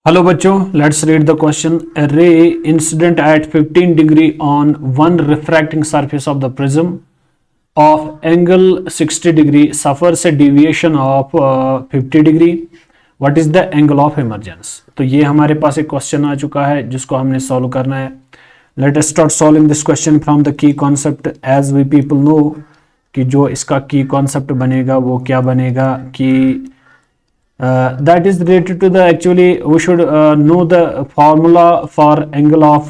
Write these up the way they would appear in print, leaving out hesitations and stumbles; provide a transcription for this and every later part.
Hello बच्चों, let's read the question. A ray incident at 15 degree on one refracting surface of the prism of angle 60 degree suffers a deviation of 50 degree. What is the angle of emergence? तो ये हमारे पास एक question आ चुका है जिसको हमने solve करना है. Let us start solving this question from the key concept. As we people know कि जो इसका key concept बनेगा वो क्या बनेगा कि that is related to the actually we should know the formula for angle of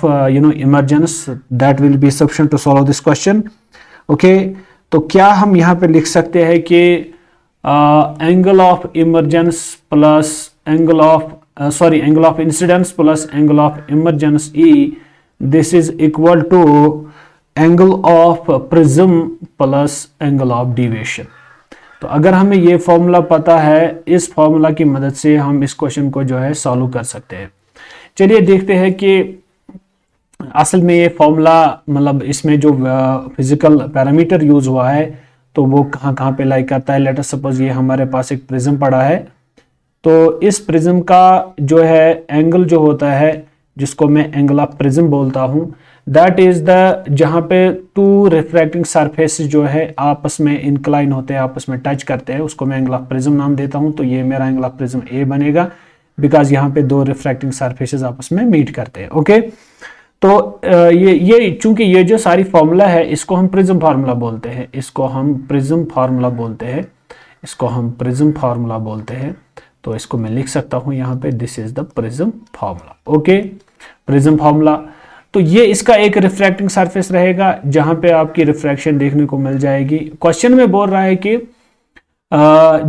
emergence that will be sufficient to solve this question. Okay, तो क्या हम यहाँ पे लिख सकते हैं कि angle of emergence plus angle of incidence plus angle of emergence E, this is equal to angle of prism plus angle of deviation. तो अगर हमें ये फॉर्मूला पता है, इस फॉर्मूला की मदद से हम इस क्वेश्चन को जो है सॉल्व कर सकते हैं. चलिए देखते हैं कि असल में ये फॉर्मूला मतलब इसमें जो फिजिकल पैरामीटर यूज हुआ है तो वो कहाँ पे लाई करता है. लेट अस सपोज ये हमारे पास एक प्रिज्म पड़ा है, तो इस प्रिज्म का जो है एंगल जो होता है जिसको मैं एंगल ऑफ प्रिज्म बोलता हूँ, दैट इज द जहां पे टू रिफ्रैक्टिंग सरफेस जो है आपस में इंक्लाइन होते हैं, आपस में टच करते हैं, उसको मैं एंगल ऑफ प्रिज्म नाम देता हूं. तो ये मेरा एंगल ऑफ प्रिज्म ए बनेगा बिकॉज यहाँ पे दो रिफ्रैक्टिंग सरफेसेस आपस में मीट करते हैं. ओके, तो ये चूंकि ये जो सारी फॉर्मूला है इसको हम प्रिज्म फार्मूला बोलते हैं, इसको हम प्रिज्म फार्मूला बोलते हैं, इसको हम प्रिज्म फार्मूला बोलते हैं. तो इसको मैं लिख सकता हूं यहाँ पे, this is the prism formula. Okay, prism formula. तो ये इसका एक रिफ्रैक्टिंग सरफेस रहेगा जहां पे आपकी रिफ्रैक्शन देखने को मिल जाएगी. क्वेश्चन में बोल रहा है कि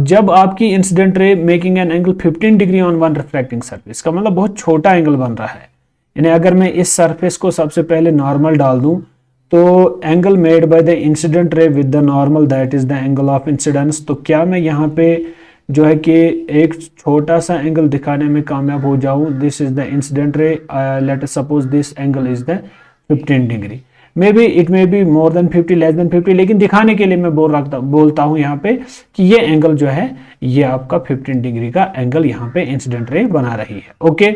जब आपकी incident ray making an angle 15 degree on one refracting surface, का मतलब बहुत छोटा एंगल बन रहा है. यानी अगर मैं इस सरफेस को सबसे पहले नॉर्मल डाल दूं तो angle made by the incident ray with the normal, that is the angle of incidence. तो क्या मैं यहाँ पे जो है कि एक छोटा सा एंगल दिखाने में कामयाब हो जाऊं. This is the incident ray, let us suppose this angle is the 15 degree. May be it may be more than 50, less than 50, लेकिन दिखाने के लिए मैं बोलता हूं यहाँ पे कि ये एंगल जो है ये आपका 15 डिग्री का एंगल यहाँ पे इंसिडेंट रे बना रही है. ओके,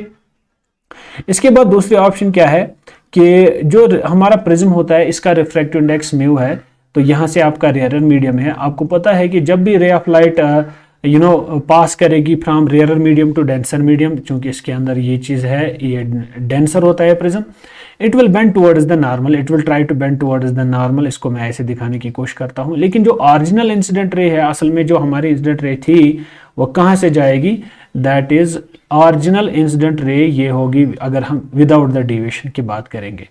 इसके बाद दूसरी ऑप्शन क्या है कि जो हमारा प्रिज्म होता है इसका रिफ्रैक्टिव इंडेक्स म्यू है. तो यहाँ से आपका रेयरर मीडियम है. आपको पता है कि जब भी रे ऑफ लाइट पास करेगी from rarer medium to denser medium, चूंकि इसके अंदर ये चीज है, ये डेंसर होता है prism, it will bend towards the normal, it will try to bend towards the normal. इसको मैं ऐसे दिखाने की कोशिश करता हूं. लेकिन जो ओरिजिनल इंसिडेंट रे है, असल में जो हमारी इंसिडेंट रे थी वो कहां से जाएगी, that is original incident ray ये होगी अगर हम विदाउट द डेविएशन की बात करेंगे.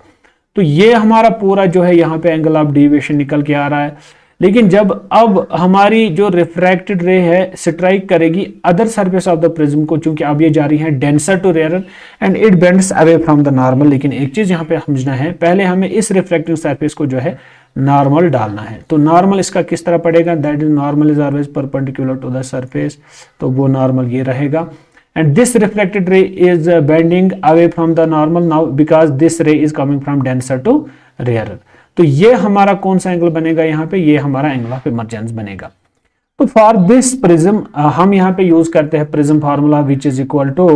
तो ये हमारा पूरा जो है यहाँ पे एंगल ऑफ डेविएशन निकल के आ रहा है. लेकिन जब अब हमारी जो रिफ्रैक्टेड रे है स्ट्राइक करेगी other surface of the prism को, चूंकि अब ये जा रही है denser to rarer and it bends away from the normal. लेकिन एक चीज यहाँ पे समझना है, पहले हमें इस रिफ्रैक्टिव सरफेस को जो है नॉर्मल डालना है. तो नॉर्मल इसका किस तरह पड़ेगा, that is normal is always perpendicular to the surface. तो वो नॉर्मल ये रहेगा and this reflected ray is bending away from the normal now because this ray is coming from denser to rarer. तो ये हमारा कौन सा एंगल बनेगा यहाँ पे, ये हमारा एंगल ऑफ इमर्जेंस बनेगा. तो फॉर दिस प्रिज्म हम यहाँ पे यूज करते हैं prism formula which is equal to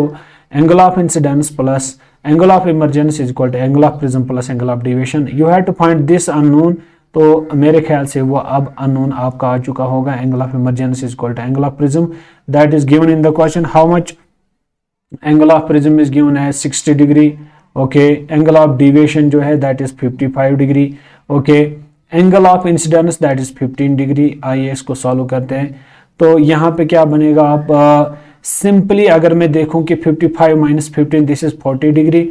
angle of incidence plus angle of emergence is equal to angle of prism plus angle of deviation. You have to find this unknown. तो मेरे ख्याल से वो अब अननोन आपका आ चुका होगा. Angle of emergence is equal to angle of prism, that is given in the question. How much angle of prism is given as 60 degree. Okay, angle of deviation जो है that is 55 degree. Okay, angle of incidence that is 15 degree. आइए इसको solve करते हैं. तो यहाँ पे क्या बनेगा, आप सिंपली अगर मैं देखूं कि 55 minus 15 this is 40 degree.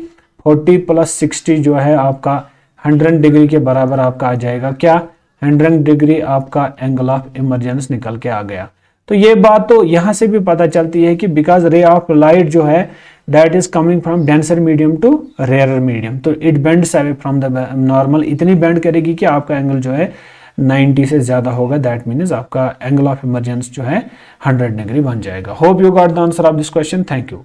40 plus 60 जो है आपका 100 डिग्री के बराबर आपका आ जाएगा. क्या 100 डिग्री आपका एंगल ऑफ इमर्जेंस निकल के आ गया. तो ये बात तो यहाँ से भी पता चलती है कि बिकॉज रे ऑफ लाइट जो है that is coming from denser medium to rarer medium, तो it bends away from the normal. इतनी बेंड करेगी कि आपका एंगल जो है 90 से ज्यादा होगा. दैट मीन्स आपका एंगल ऑफ इमर्जेंस जो है 100 डिग्री बन जाएगा. Hope you got the answer of this question. Thank you.